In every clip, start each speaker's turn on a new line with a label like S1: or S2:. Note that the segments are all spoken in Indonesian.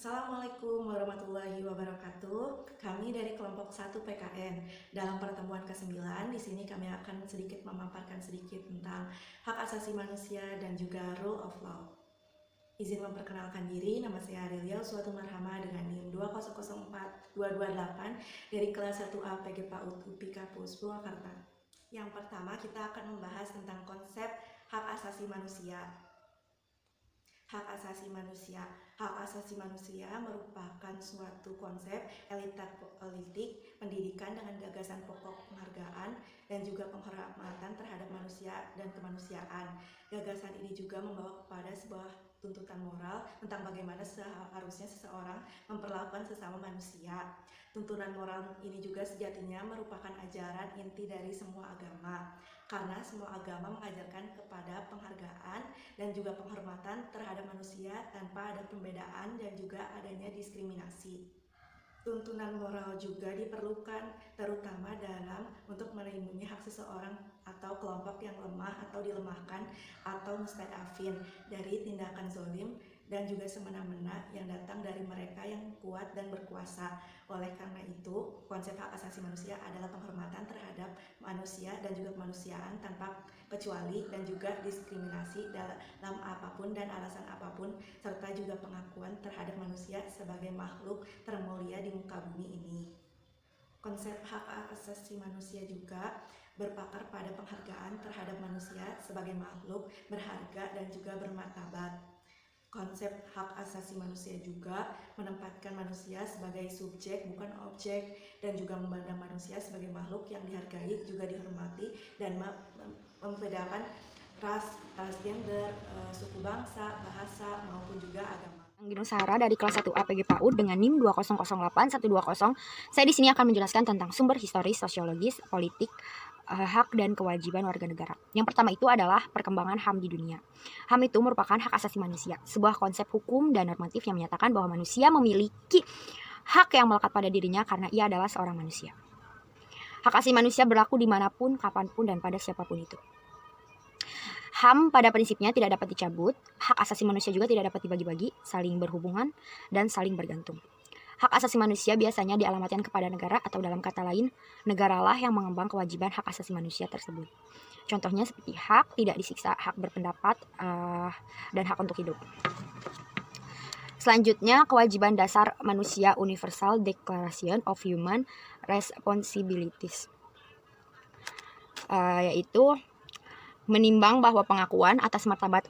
S1: Assalamualaikum warahmatullahi wabarakatuh. Kami dari kelompok 1 PKN. Dalam pertemuan ke-9, di sini kami akan sedikit memaparkan sedikit tentang hak asasi manusia dan juga rule of law. Izin memperkenalkan diri, nama saya Arilia Suatu Marhama dengan NIM 2004228 dari kelas 1A PG PAUD UPI Kampus Purwakarta. Yang pertama, kita akan membahas tentang konsep hak asasi manusia. Hak asasi manusia. Hak asasi manusia merupakan suatu konsep elitar politik pendidikan dengan gagasan pokok penghargaan dan juga penghormatan terhadap manusia dan kemanusiaan. Gagasan ini juga membawa kepada sebuah tuntutan moral tentang bagaimana seharusnya seseorang memperlakukan sesama manusia. Tuntunan moral ini juga sejatinya merupakan ajaran inti dari semua agama, karena semua agama mengajarkan kepada penghargaan dan juga penghormatan terhadap manusia tanpa ada perbedaan dan juga adanya diskriminasi. Tuntunan moral juga diperlukan terutama dalam untuk melindungi hak seseorang atau kelompok yang lemah atau dilemahkan atau mustadafin dari tindakan zolim dan juga semena-mena yang datang dari mereka yang kuat dan berkuasa. Oleh karena itu, konsep hak asasi manusia adalah penghormatan terhadap manusia dan juga kemanusiaan tanpa kecuali dan juga diskriminasi dalam apapun dan alasan apapun, serta juga pengakuan terhadap manusia sebagai makhluk termulia di muka bumi ini. Konsep hak asasi manusia juga berpakar pada penghargaan terhadap manusia sebagai makhluk berharga dan juga bermartabat. Konsep hak asasi manusia juga menempatkan manusia sebagai subjek bukan objek dan juga memandang manusia sebagai makhluk yang dihargai juga dihormati dan membedakan ras, gender, suku bangsa, bahasa maupun juga agama.
S2: Anggi Nusara dari kelas 1A PG PAUD dengan NIM 2008120. Saya di sini akan menjelaskan tentang sumber historis, sosiologis, politik, hak dan kewajiban warga negara. Yang pertama itu adalah perkembangan HAM di dunia. HAM itu merupakan hak asasi manusia, sebuah konsep hukum dan normatif yang menyatakan bahwa manusia memiliki hak yang melekat pada dirinya karena ia adalah seorang manusia. Hak asasi manusia berlaku dimanapun, kapanpun, dan pada siapapun itu. HAM pada prinsipnya tidak dapat dicabut, hak asasi manusia juga tidak dapat dibagi-bagi, saling berhubungan, dan saling bergantung. Hak asasi manusia biasanya dialamatkan kepada negara atau dalam kata lain, negaralah yang mengembang kewajiban hak asasi manusia tersebut. Contohnya seperti hak tidak disiksa, hak berpendapat, dan hak untuk hidup. Selanjutnya, kewajiban dasar manusia Universal Declaration of Human Responsibilities, yaitu menimbang bahwa pengakuan atas martabat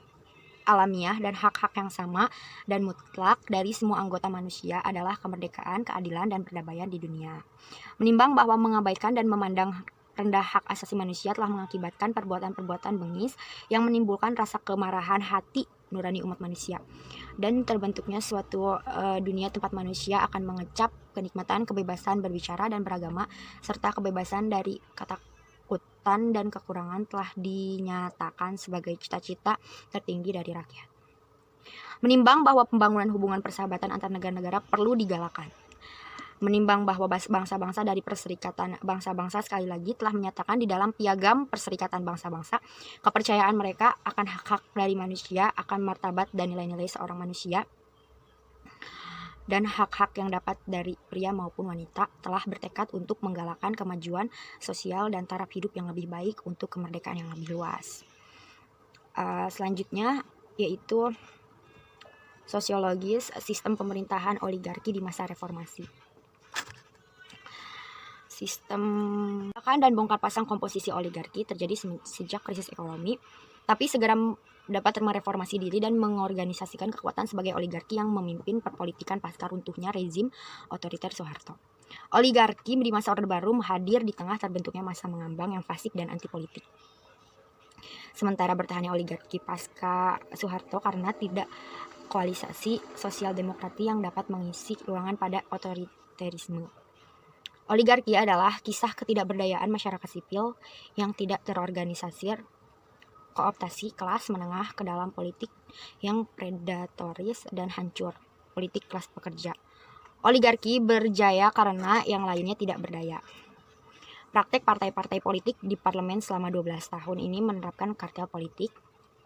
S2: alamiah dan hak-hak yang sama dan mutlak dari semua anggota manusia adalah kemerdekaan, keadilan, dan perdamaian di dunia. Menimbang bahwa mengabaikan dan memandang rendah hak asasi manusia telah mengakibatkan perbuatan-perbuatan bengis yang menimbulkan rasa kemarahan hati nurani umat manusia dan terbentuknya suatu dunia tempat manusia akan mengecap kenikmatan kebebasan berbicara dan beragama serta kebebasan dari ketakutan dan kekurangan telah dinyatakan sebagai cita-cita tertinggi dari rakyat. Menimbang bahwa pembangunan hubungan persahabatan antar negara-negara perlu digalakan. Menimbang bahwa bangsa-bangsa dari Perserikatan Bangsa-Bangsa sekali lagi telah menyatakan di dalam Piagam Perserikatan Bangsa-Bangsa kepercayaan mereka akan hak-hak dari manusia, akan martabat dan nilai-nilai seorang manusia, dan hak-hak yang dapat dari pria maupun wanita, telah bertekad untuk menggalakkan kemajuan sosial dan taraf hidup yang lebih baik untuk kemerdekaan yang lebih luas. Selanjutnya yaitu sosiologis sistem pemerintahan oligarki di masa reformasi. Sistem dan bongkar pasang komposisi oligarki terjadi sejak krisis ekonomi, tapi segera dapat mereformasi diri dan mengorganisasikan kekuatan sebagai oligarki yang memimpin perpolitikan pasca runtuhnya rezim otoriter Soeharto. Oligarki di masa Orde Baru hadir di tengah terbentuknya masa mengambang yang fasik dan anti politik. Sementara bertahannya oligarki pasca Soeharto karena tidak koalisasi sosial demokrati yang dapat mengisi ruangan pada otoriterisme. Oligarki adalah kisah ketidakberdayaan masyarakat sipil yang tidak terorganisasi, kooptasi kelas menengah ke dalam politik yang predatoris dan hancur, politik kelas pekerja. Oligarki berjaya karena yang lainnya tidak berdaya. Praktek partai-partai politik di parlemen selama 12 tahun ini menerapkan kartel politik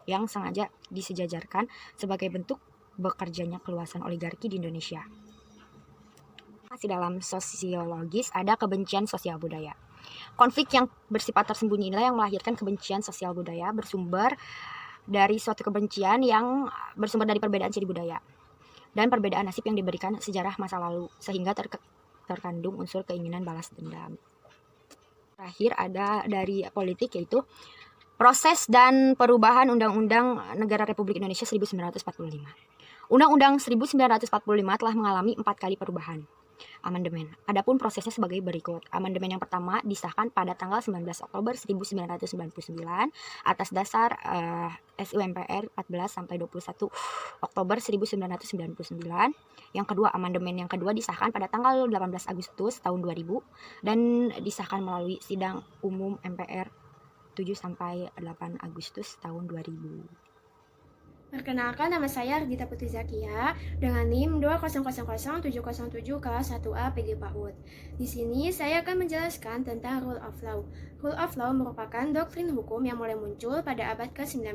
S2: yang sengaja disejajarkan sebagai bentuk bekerjanya keluasan oligarki di Indonesia. Masih dalam sosiologis ada kebencian sosial budaya. Konflik yang bersifat tersembunyi inilah yang melahirkan kebencian sosial budaya bersumber dari suatu kebencian yang bersumber dari perbedaan ciri budaya dan perbedaan nasib yang diberikan sejarah masa lalu sehingga terkandung unsur keinginan balas dendam. Terakhir ada dari politik, yaitu proses dan perubahan Undang-Undang Negara Republik Indonesia 1945. Undang-Undang 1945 telah mengalami 4 kali perubahan amandemen. Adapun prosesnya sebagai berikut. Amandemen yang pertama disahkan pada tanggal 19 Oktober 1999 atas dasar SUMPR 14 sampai 21 Oktober 1999. Yang kedua, amandemen yang kedua disahkan pada tanggal 18 Agustus tahun 2000 dan disahkan melalui sidang umum MPR 7 sampai 8 Agustus tahun 2000.
S3: Perkenalkan, nama saya Ardita Putri Zakia dengan NIM 2000707 kelas 1A PG PAUD. Di sini saya akan menjelaskan tentang Rule of Law. Rule of Law merupakan doktrin hukum yang mulai muncul pada abad ke-19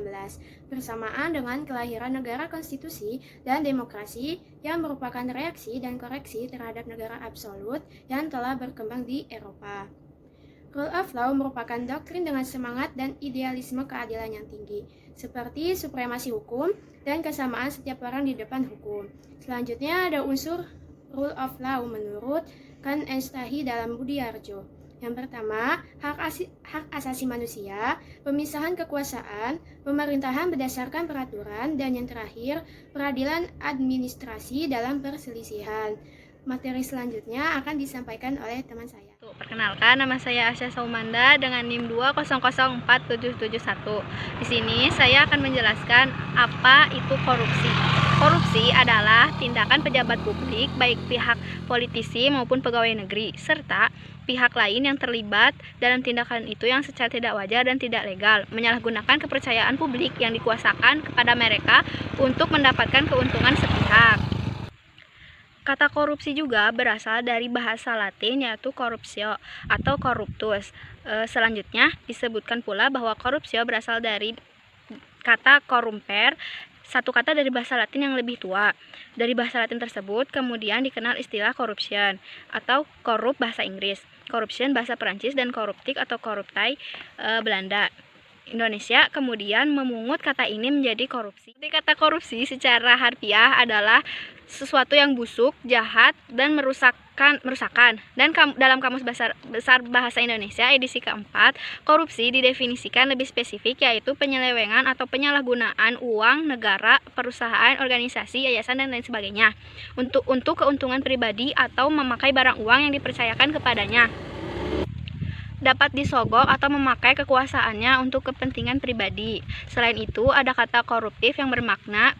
S3: bersamaan dengan kelahiran negara konstitusi dan demokrasi yang merupakan reaksi dan koreksi terhadap negara absolut yang telah berkembang di Eropa. Rule of Law merupakan doktrin dengan semangat dan idealisme keadilan yang tinggi, seperti supremasi hukum dan kesamaan setiap orang di depan hukum. Selanjutnya ada unsur Rule of Law menurut Kan Estahi dalam Budiarjo. Yang pertama, hak asasi manusia, pemisahan kekuasaan, pemerintahan berdasarkan peraturan, dan yang terakhir, peradilan administrasi dalam perselisihan. Materi selanjutnya akan disampaikan oleh teman saya.
S4: Perkenalkan, nama saya Asya Saumanda dengan NIM 2004771. Di sini saya akan menjelaskan apa itu korupsi. Korupsi adalah tindakan pejabat publik, baik pihak politisi maupun pegawai negeri, serta pihak lain yang terlibat dalam tindakan itu yang secara tidak wajar dan tidak legal, menyalahgunakan kepercayaan publik yang dikuasakan kepada mereka untuk mendapatkan keuntungan sepihak. Kata korupsi juga berasal dari bahasa Latin, yaitu corruptio atau corruptus. Selanjutnya disebutkan pula bahwa corruptio berasal dari kata corrumper, satu kata dari bahasa Latin yang lebih tua. Dari bahasa Latin tersebut kemudian dikenal istilah corruption atau korup bahasa Inggris, corruption bahasa Perancis, dan corruptic atau corruptai Belanda. Indonesia kemudian memungut kata ini menjadi korupsi. Kata korupsi secara harfiah adalah sesuatu yang busuk, jahat, dan merusakan. Dan dalam Kamus Besar Bahasa Indonesia edisi keempat, korupsi didefinisikan lebih spesifik, yaitu penyelewengan atau penyalahgunaan uang negara, perusahaan, organisasi, yayasan, dan lain sebagainya untuk keuntungan pribadi atau memakai barang uang yang dipercayakan kepadanya. Dapat disogok atau memakai kekuasaannya untuk kepentingan pribadi. Selain itu, ada kata koruptif yang bermakna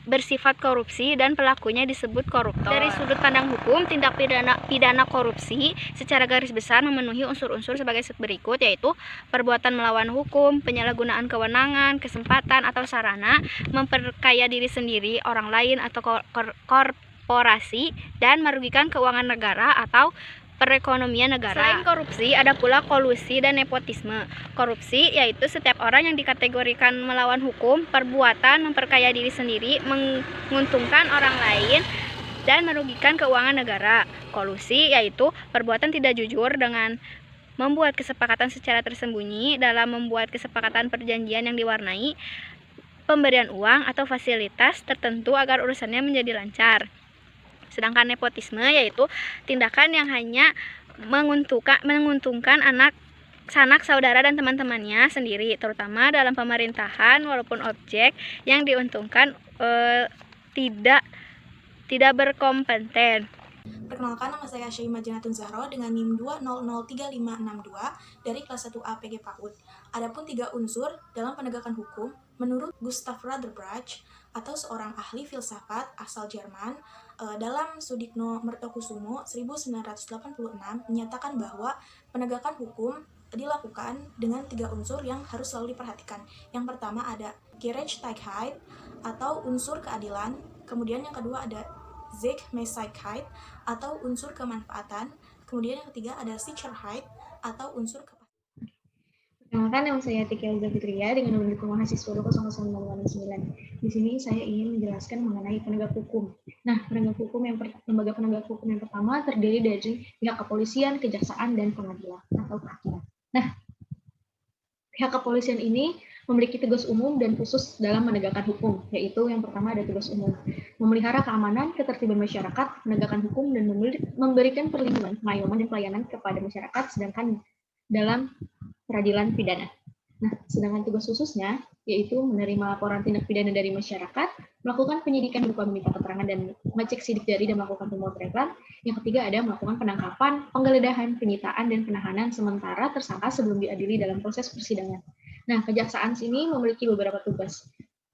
S4: bersifat korupsi dan pelakunya disebut koruptor. Dari sudut pandang hukum, tindak pidana korupsi secara garis besar memenuhi unsur-unsur sebagai berikut, yaitu perbuatan melawan hukum, penyalahgunaan kewenangan, kesempatan atau sarana, memperkaya diri sendiri, orang lain atau korporasi, dan merugikan keuangan negara atau perekonomian negara. Selain korupsi, ada pula kolusi dan nepotisme. Korupsi yaitu setiap orang yang dikategorikan melawan hukum, perbuatan memperkaya diri sendiri, menguntungkan orang lain, dan merugikan keuangan negara. Kolusi yaitu perbuatan tidak jujur dengan membuat kesepakatan secara tersembunyi dalam membuat kesepakatan perjanjian yang diwarnai pemberian uang atau fasilitas tertentu agar urusannya menjadi lancar. Sedangkan nepotisme yaitu tindakan yang hanya menguntungkan anak sanak saudara dan teman-temannya sendiri, terutama dalam pemerintahan, walaupun objek yang diuntungkan tidak berkompeten.
S1: Perkenalkan, nama saya Syaimah Janatun Zahro dengan NIM 2003562 dari kelas 1A PG PAUD. Adapun 3 unsur dalam penegakan hukum menurut Gustav Radebrach atau seorang ahli filsafat asal Jerman, dalam Sudikno Mertokusumo 1986 menyatakan bahwa penegakan hukum dilakukan dengan 3 unsur yang harus selalu diperhatikan. Yang pertama ada Gerechtigkeit atau unsur keadilan, kemudian yang kedua ada Zweckmäßigkeit atau unsur kemanfaatan, kemudian yang ketiga ada Sicherheit atau unsur kepastian.
S5: Perkenalkan, nama saya Tika Elza Fitria dengan nomor induk mahasiswa 2006569. Di sini saya ingin menjelaskan mengenai penegak hukum. Nah, lembaga penegak hukum yang pertama terdiri dari pihak kepolisian, kejaksaan, dan pengadilan atau kehakiman. Nah, pihak kepolisian ini memiliki tugas umum dan khusus dalam menegakkan hukum, yaitu yang pertama ada tugas umum, memelihara keamanan, ketertiban masyarakat, menegakkan hukum, dan memberikan perlindungan, pengayuman, dan pelayanan kepada masyarakat, sedangkan dalam peradilan pidana. Nah, sedangkan tugas khususnya yaitu menerima laporan tindak pidana dari masyarakat, melakukan penyidikan berupa meminta keterangan dan mengecek sidik jari dan melakukan pemotretan. Yang ketiga ada melakukan penangkapan, penggeledahan, penyitaan, dan penahanan sementara tersangka sebelum diadili dalam proses persidangan. Nah, kejaksaan sini memiliki beberapa tugas.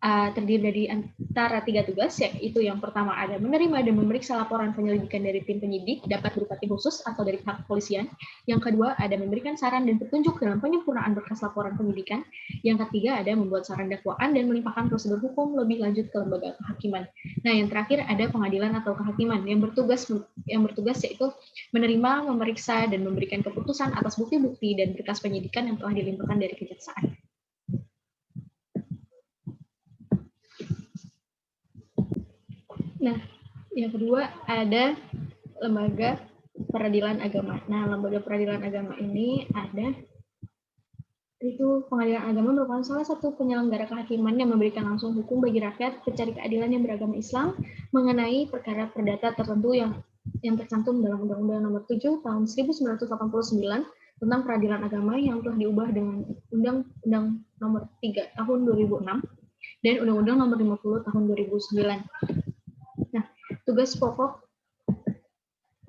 S5: Terdiri dari antara 3 tugas, yaitu yang pertama ada menerima dan memeriksa laporan penyelidikan dari tim penyidik, dapat berupa tim khusus atau dari pihak kepolisian. Yang kedua ada memberikan saran dan petunjuk dalam penyempurnaan berkas laporan penyidikan. Yang ketiga ada membuat saran dakwaan dan melimpahkan prosedur hukum lebih lanjut ke lembaga kehakiman. Nah, yang terakhir ada pengadilan atau kehakiman yang bertugas yaitu menerima, memeriksa, dan memberikan keputusan atas bukti-bukti dan berkas penyidikan yang telah dilimpahkan dari kejaksaan. Nah, yang kedua ada lembaga peradilan agama. Nah, lembaga peradilan agama ini itu pengadilan agama merupakan salah satu penyelenggara kehakiman yang memberikan langsung hukum bagi rakyat pencari keadilan yang beragama Islam mengenai perkara perdata tertentu yang tercantum dalam Undang-Undang Nomor 7 Tahun 1989 tentang peradilan agama yang telah diubah dengan Undang-Undang Nomor 3 Tahun 2006 dan Undang-Undang Nomor 50 Tahun 2009. Tugas pokok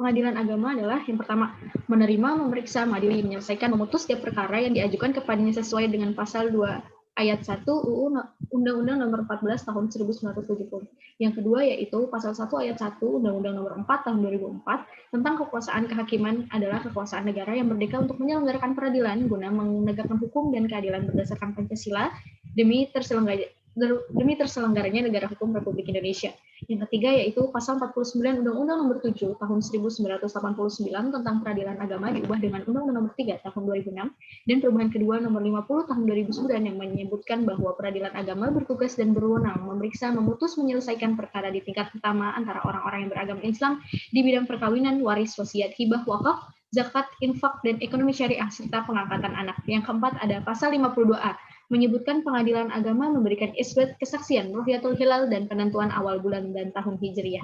S5: pengadilan agama adalah yang pertama, menerima, memeriksa, mengadili, menyelesaikan, memutus setiap perkara yang diajukan kepadanya sesuai dengan pasal 2 ayat 1 UU Undang-Undang Nomor 14 Tahun 1970. Yang kedua yaitu pasal 1 ayat 1 Undang-Undang Nomor 4 Tahun 2004 tentang kekuasaan kehakiman adalah kekuasaan negara yang merdeka untuk menyelenggarakan peradilan guna menegakkan hukum dan keadilan berdasarkan Pancasila demi terselenggaranya negara hukum Republik Indonesia. Yang ketiga yaitu pasal 49 Undang-Undang Nomor 7 Tahun 1989 tentang peradilan agama diubah dengan Undang-Undang Nomor 3 Tahun 2006 dan perubahan kedua Nomor 50 Tahun 2009 yang menyebutkan bahwa peradilan agama bertugas dan berwenang memeriksa, memutus, menyelesaikan perkara di tingkat pertama antara orang-orang yang beragama Islam di bidang perkawinan, waris, wasiat, hibah, wakaf, zakat, infak, dan ekonomi syariah serta pengangkatan anak. Yang keempat ada pasal 52A menyebutkan pengadilan agama memberikan isbat kesaksian Ruhyatul Hilal dan penentuan awal bulan dan tahun Hijriyah.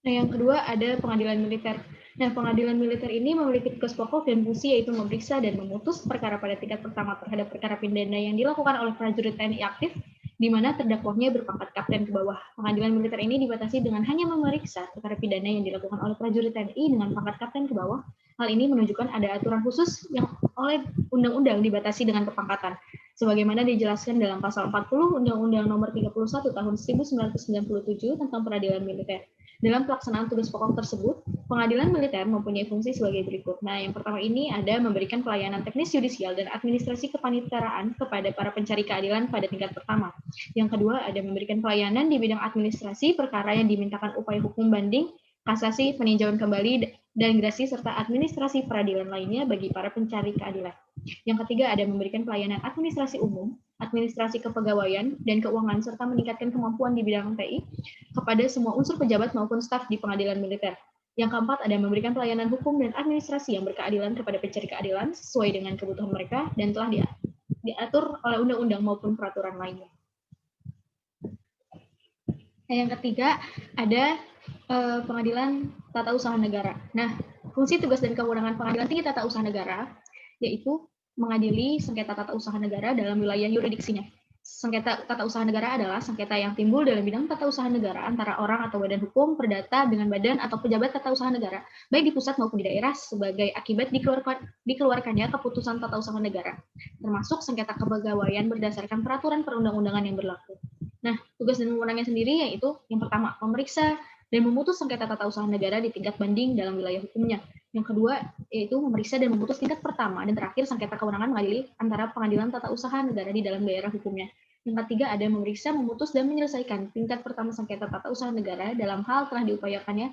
S5: Nah, yang kedua ada pengadilan militer. Nah, pengadilan militer ini memiliki tugas pokok dan fungsi yaitu memeriksa dan memutus perkara pada tingkat pertama terhadap perkara pidana yang dilakukan oleh prajurit TNI aktif di mana terdakwanya berpangkat kapten ke bawah. Pengadilan militer ini dibatasi dengan hanya memeriksa perkara pidana yang dilakukan oleh prajurit TNI dengan pangkat kapten ke bawah. Hal ini menunjukkan ada aturan khusus yang oleh undang-undang dibatasi dengan kepangkatan. Sebagaimana dijelaskan dalam pasal 40 Undang-Undang Nomor 31 Tahun 1997 tentang peradilan militer. Dalam pelaksanaan tugas pokok tersebut, pengadilan militer mempunyai fungsi sebagai berikut. Nah, yang pertama ini ada memberikan pelayanan teknis yudisial dan administrasi kepaniteraan kepada para pencari keadilan pada tingkat pertama. Yang kedua ada memberikan pelayanan di bidang administrasi perkara yang dimintakan upaya hukum banding, kasasi, peninjauan kembali, dan gerasi serta administrasi peradilan lainnya bagi para pencari keadilan. Yang ketiga ada memberikan pelayanan administrasi umum, administrasi kepegawaian, dan keuangan, serta meningkatkan kemampuan di bidang TI kepada semua unsur pejabat maupun staf di pengadilan militer. Yang keempat ada memberikan pelayanan hukum dan administrasi yang berkeadilan kepada pencari keadilan sesuai dengan kebutuhan mereka dan telah diatur oleh undang-undang maupun peraturan lainnya. Nah, yang ketiga ada pengadilan tata usaha negara. Nah, fungsi tugas dan kewenangan pengadilan tinggi tata usaha negara yaitu mengadili sengketa tata usaha negara dalam wilayah yuridiksinya. Sengketa tata usaha negara adalah sengketa yang timbul dalam bidang tata usaha negara antara orang atau badan hukum perdata dengan badan atau pejabat tata usaha negara, baik di pusat maupun di daerah sebagai akibat dikeluarkannya keputusan tata usaha negara, termasuk sengketa kepegawaian berdasarkan peraturan perundang-undangan yang berlaku. Nah, tugas dan wewenangnya sendiri yaitu yang pertama, memeriksa dan memutus sengketa tata usaha negara di tingkat banding dalam wilayah hukumnya. Yang kedua, yaitu memeriksa dan memutus tingkat pertama, dan terakhir sengketa kewenangan mengadili antara pengadilan tata usaha negara di dalam daerah hukumnya. Yang ketiga, ada memeriksa, memutus, dan menyelesaikan tingkat pertama sengketa tata usaha negara dalam hal telah diupayakannya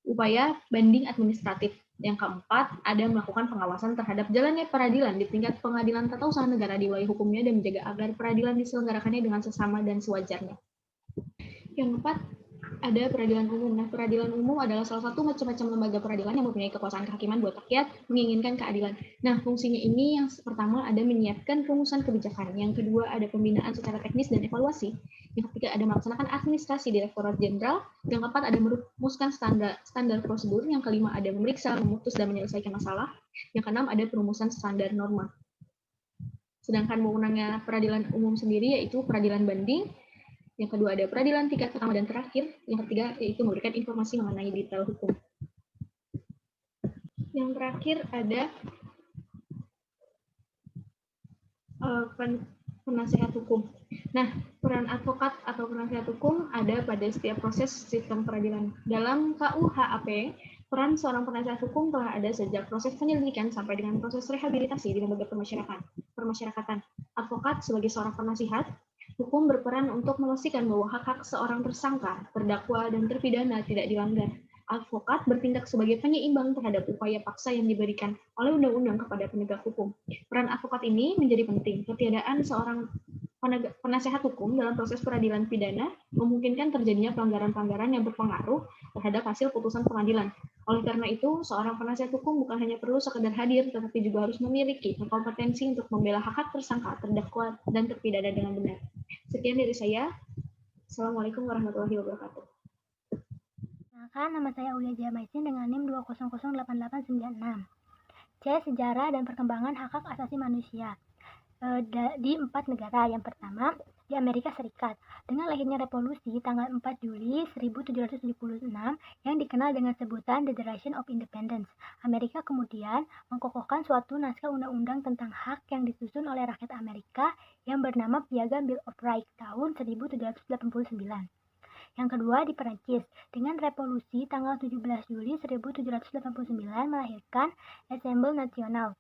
S5: upaya banding administratif. Yang keempat, ada melakukan pengawasan terhadap jalannya peradilan di tingkat pengadilan tata usaha negara di wilayah hukumnya dan menjaga agar peradilan diselenggarakannya dengan sesama dan sewajarnya. Yang keempat, ada peradilan umum. Nah, peradilan umum adalah salah satu macam-macam lembaga peradilan yang mempunyai kekuasaan kehakiman buat rakyat menginginkan keadilan. Nah, fungsinya ini yang pertama ada menyiapkan rumusan kebijakan. Yang kedua ada pembinaan secara teknis dan evaluasi. Yang ketiga ada melaksanakan administrasi Direktorat Jenderal. Yang keempat ada merumuskan standar prosedur. Yang kelima ada memeriksa, memutus, dan menyelesaikan masalah. Yang keenam ada perumusan standar norma. Sedangkan wewenangnya peradilan umum sendiri yaitu peradilan banding. Yang kedua ada peradilan tingkat pertama dan terakhir. Yang ketiga yaitu memberikan informasi mengenai detail hukum. Yang terakhir ada penasehat hukum. Nah, peran advokat atau penasehat hukum ada pada setiap proses sistem peradilan. Dalam KUHAP, peran seorang penasehat hukum telah ada sejak proses penyelidikan sampai dengan proses rehabilitasi di lembaga permasyarakatan. Advokat sebagai seorang penasihat hukum berperan untuk memastikan bahwa hak-hak seorang tersangka, terdakwa, dan terpidana tidak dilanggar. Advokat bertindak sebagai penyeimbang terhadap upaya paksa yang diberikan oleh undang-undang kepada penegak hukum. Peran advokat ini menjadi penting. Ketiadaan seorang penasehat hukum dalam proses peradilan pidana memungkinkan terjadinya pelanggaran-pelanggaran yang berpengaruh terhadap hasil putusan pengadilan. Oleh karena itu, seorang penasihat hukum bukan hanya perlu sekedar hadir, tetapi juga harus memiliki kompetensi untuk membela hak-hak tersangka, terdakwa, dan terpidana dengan benar. Sekian dari saya. Assalamualaikum warahmatullahi wabarakatuh.
S6: Perkenalkan, nama saya Aulia Jamaisin dengan NIM 2008896. C. Sejarah dan perkembangan hak-hak asasi manusia di 4 negara. Yang pertama, di Amerika Serikat. Dengan lahirnya revolusi tanggal 4 Juli 1776 yang dikenal dengan sebutan Declaration of Independence, Amerika kemudian mengokohkan suatu naskah undang-undang tentang hak yang disusun oleh rakyat Amerika yang bernama Piagam Bill of Rights tahun 1789. Yang kedua, di Perancis, dengan revolusi tanggal 17 Juli 1789 melahirkan Assemblée Nationale,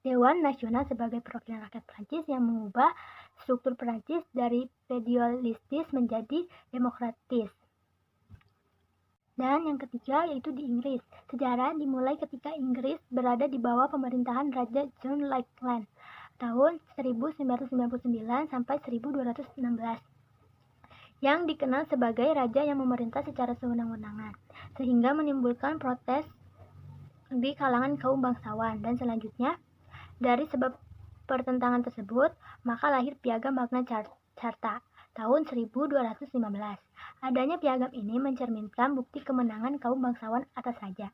S6: Dewan Nasional sebagai perwakilan rakyat Perancis yang mengubah struktur Perancis dari feudalistis menjadi demokratis. Dan yang ketiga yaitu di Inggris. Sejarah dimulai ketika Inggris berada di bawah pemerintahan Raja John Lackland tahun 1999 sampai 1216. Yang dikenal sebagai raja yang memerintah secara sewenang-wenangan, sehingga menimbulkan protes di kalangan kaum bangsawan. Dan selanjutnya, dari sebab pertentangan tersebut, maka lahir Piagam Magna Carta tahun 1215. Adanya piagam ini mencerminkan bukti kemenangan kaum bangsawan atas raja.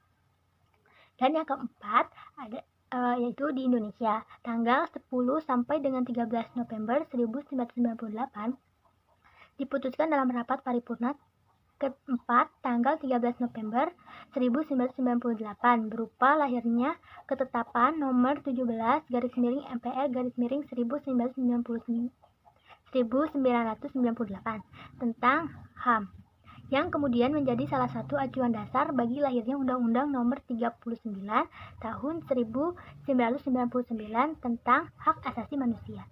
S6: Dan yang keempat, yaitu di Indonesia, tanggal 10 sampai dengan 13 November 1998, diputuskan dalam rapat paripurna keempat tanggal 13 November 1998 berupa lahirnya ketetapan nomor 17/MPR/1998 tentang HAM yang kemudian menjadi salah satu acuan dasar bagi lahirnya Undang-Undang nomor 39 tahun 1999 tentang hak asasi manusia.